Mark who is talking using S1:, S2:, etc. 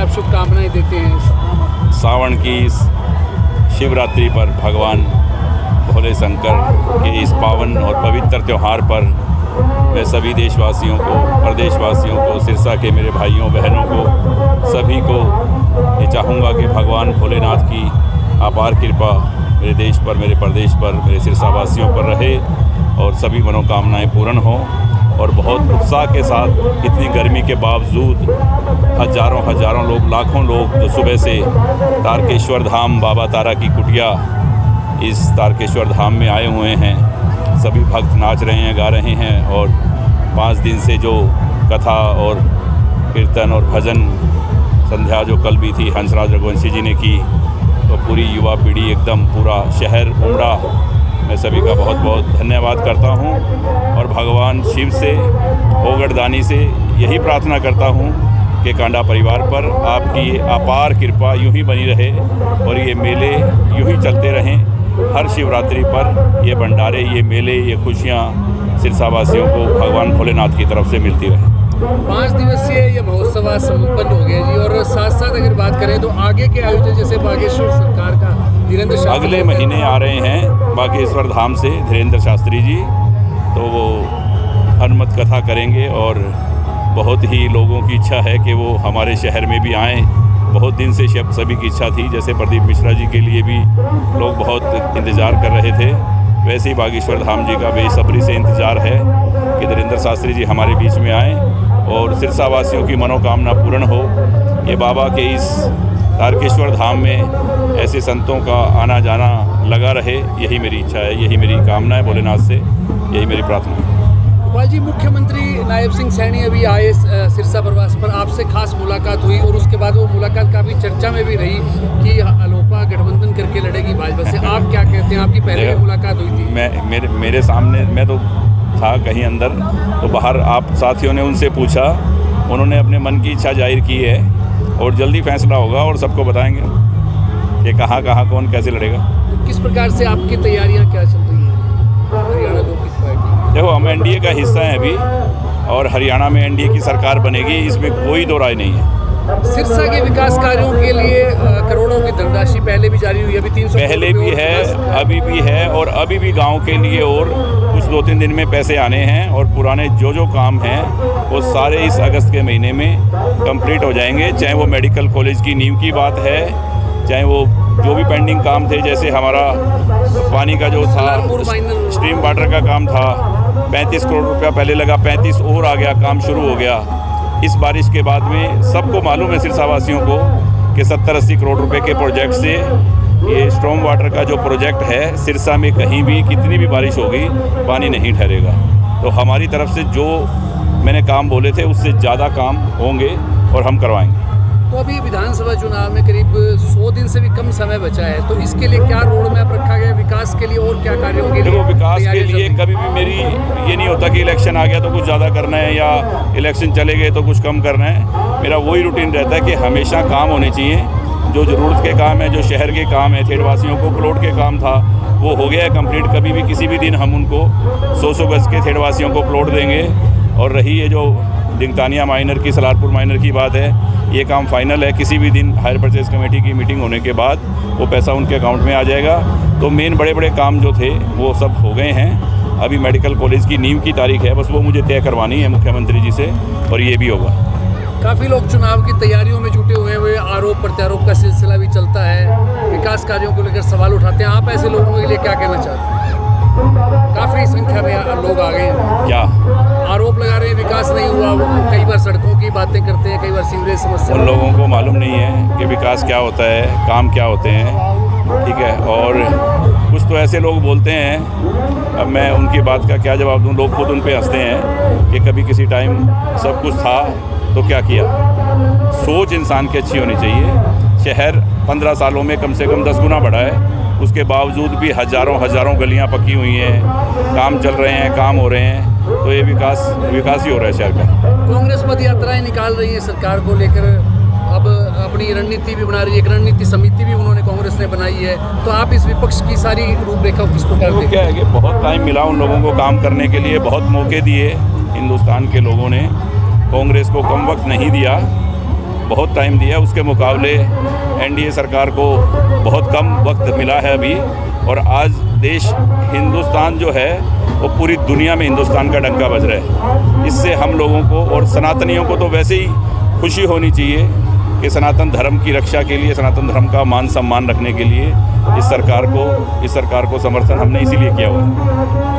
S1: शुभकामनाएं देते हैं
S2: सावन की इस शिवरात्रि पर भगवान भोले शंकर के इस पावन और पवित्र त्यौहार पर मैं सभी देशवासियों को, प्रदेशवासियों को, सिरसा के मेरे भाइयों बहनों को, सभी को ये चाहूँगा कि भगवान भोलेनाथ की अपार कृपा मेरे देश पर, मेरे प्रदेश पर, मेरे सिरसा वासियों पर रहे और सभी मनोकामनाएं पूर्ण हों। और बहुत उत्साह के साथ इतनी गर्मी के बावजूद हज़ारों लोग, लाखों लोग जो सुबह से तारकेश्वर धाम, बाबा तारा की कुटिया, इस तारकेश्वर धाम में आए हुए हैं। सभी भक्त नाच रहे हैं, गा रहे हैं और 5 दिन से जो कथा और कीर्तन और भजन संध्या जो कल भी थी हंसराज रघुवंशी जी ने की, तो पूरी युवा पीढ़ी एकदम पूरा शहर उमड़ा। मैं सभी का बहुत बहुत धन्यवाद करता हूं और भगवान शिव से, ओगड़दानी से यही प्रार्थना करता हूं कि कांडा परिवार पर आपकी अपार कृपा यूं ही बनी रहे और ये मेले यूं ही चलते रहें। हर शिवरात्रि पर ये भंडारे, ये मेले, ये खुशियाँ सिरसावासियों को भगवान भोलेनाथ की तरफ से मिलती रहे।
S1: 5 दिवसीय ये महोत्सव संपन्न हो गया जी। और साथ साथ अगर बात करें तो आगे के आयोजन जैसे बागेश्वर सरकार का धीरेन्द्र शास्त्री
S2: अगले महीने आ रहे हैं बागेश्वर धाम से धीरेन्द्र शास्त्री जी, तो वो हनुमत कथा करेंगे और बहुत ही लोगों की इच्छा है कि वो हमारे शहर में भी आएँ। बहुत दिन से सभी की इच्छा थी, जैसे प्रदीप मिश्रा जी के लिए भी लोग बहुत इंतज़ार कर रहे थे, वैसे ही बागेश्वर धाम जी का बेसब्री से इंतज़ार है कि धीरेन्द्र शास्त्री जी हमारे बीच में आएँ और सिरसावासियों की मनोकामना पूर्ण हो। ये बाबा के इस तारकेश्वर धाम में ऐसे संतों का आना जाना लगा रहे, यही मेरी इच्छा है, यही मेरी कामना है भोलेनाथ से, यही मेरी प्रार्थना है।
S1: गोपाल जी, मुख्यमंत्री नायब सिंह सैनी अभी आए सिरसा प्रवास पर, आपसे खास मुलाकात हुई और उसके बाद वो मुलाकात काफ़ी चर्चा में भी रही कि अलोपा गठबंधन करके लड़ेगी भाजपा से। आप क्या कहते हैं? आपकी पहले मुलाकात हुई थी?
S2: मेरे सामने, मैं तो था कहीं अंदर, तो बाहर आप साथियों ने उनसे पूछा, उन्होंने अपने मन की इच्छा जाहिर की है और जल्दी फैसला होगा और सबको बताएंगे कि कहाँ कौन कैसे लड़ेगा।
S1: तो किस प्रकार से आपकी तैयारियाँ क्या चल रही हैं हरियाणा लोक हित पार्टी?
S2: देखो, हम एनडीए का हिस्सा हैं अभी और हरियाणा में एनडीए की सरकार बनेगी, इसमें कोई दो राय नहीं है।
S1: सिरसा के विकास कार्यों के लिए करोड़ों की धनराशि पहले भी जारी हुई, अभी 300
S2: पहले भी है, अभी भी है और अभी भी गांव के लिए और कुछ 2-3 दिन में पैसे आने हैं और पुराने जो काम हैं वो सारे इस अगस्त के महीने में कंप्लीट हो जाएंगे। चाहे वो मेडिकल कॉलेज की नींव की बात है, चाहे वो जो भी पेंडिंग काम थे, जैसे हमारा पानी का जो था स्ट्रीम वाटर का काम था, 35 करोड़ रुपया पहले लगा, 35 और आ गया, काम शुरू हो गया। इस बारिश के बाद में सबको मालूम है सिरसावासियों को कि 70-80 करोड़ रुपए के प्रोजेक्ट से ये स्ट्रॉम वाटर का जो प्रोजेक्ट है, सिरसा में कहीं भी कितनी भी बारिश होगी पानी नहीं ठहरेगा। तो हमारी तरफ से जो मैंने काम बोले थे उससे ज़्यादा काम होंगे और हम करवाएंगे।
S1: तो अभी विधानसभा चुनाव में करीब 100 दिन से भी कम समय बचा है, तो इसके लिए क्या रोड मैप रखा गया विकास के लिए और क्या कार्यों के लिए?
S2: देखो, विकास के लिए कभी भी मेरी ये नहीं होता कि इलेक्शन आ गया तो कुछ ज़्यादा करना है या इलेक्शन चले गए तो कुछ कम करना है। मेरा वही रूटीन रहता है कि हमेशा काम होने चाहिए, जो ज़रूरत के काम है, जो शहर के काम है, थेड़वासियों को प्लॉट के काम था वो हो गया है कंप्लीट। कभी भी किसी भी दिन हम उनको 100 गज के थेड़वासियों को प्लॉट देंगे। और रही ये जो दिंगतानिया माइनर की, सलारपुर माइनर की बात है, ये काम फाइनल है। किसी भी दिन हायर परचेज कमेटी की मीटिंग होने के बाद वो पैसा उनके अकाउंट में आ जाएगा। तो मेन बड़े काम जो थे वो सब हो गए हैं। अभी मेडिकल कॉलेज की नींव की तारीख है, बस वो मुझे तय करवानी है मुख्यमंत्री जी से और ये भी होगा।
S1: काफ़ी लोग चुनाव की तैयारियों में जुटे हुए हैं, आरोप प्रत्यारोप का सिलसिला भी चलता है, विकास कार्यों को लेकर सवाल उठाते हैं। आप ऐसे लोगों के लिए क्या कहना चाहते हैं? काफ़ी संख्या में लोग आ गए हैं, क्या आरोप लगा रहे हैं विकास नहीं हुआ, कई बार सड़कों की बातें करते हैं, कई बार सीवरेज समस्या।
S2: उन लोगों को मालूम नहीं है कि विकास क्या होता है, काम क्या होते हैं, ठीक है। और कुछ तो ऐसे लोग बोलते हैं, अब मैं उनकी बात का क्या जवाब दूं। लोग खुद उन पे हंसते हैं कि कभी किसी टाइम सब कुछ था तो क्या किया। सोच इंसान की अच्छी होनी चाहिए। शहर 15 सालों में कम से कम 10 गुना बढ़ा है उसके बावजूद भी हज़ारों गलियां पकी हुई हैं, काम चल रहे हैं, काम हो रहे हैं। तो ये विकास ही हो रहा है शहर का।
S1: कांग्रेस पद यात्राएं निकाल रही है सरकार को लेकर, अब अपनी रणनीति भी बना रही है, एक रणनीति समिति भी उन्होंने कांग्रेस ने बनाई है। तो आप इस विपक्ष की सारी रूपरेखा किस प्रकार
S2: देखते हैं? क्या है कि बहुत टाइम मिला उन लोगों को काम करने के लिए, बहुत मौके दिए हिंदुस्तान के लोगों ने, कांग्रेस को कम वक्त नहीं दिया, बहुत टाइम दिया। उसके मुकाबले एनडीए सरकार को बहुत कम वक्त मिला है अभी। और आज देश हिंदुस्तान जो है वो पूरी दुनिया में हिंदुस्तान का डंका बज रहा है। इससे हम लोगों को और सनातनियों को तो वैसे ही खुशी होनी चाहिए कि सनातन धर्म की रक्षा के लिए, सनातन धर्म का मान सम्मान रखने के लिए इस सरकार को समर्थन हमने इसीलिए किया हुआ है।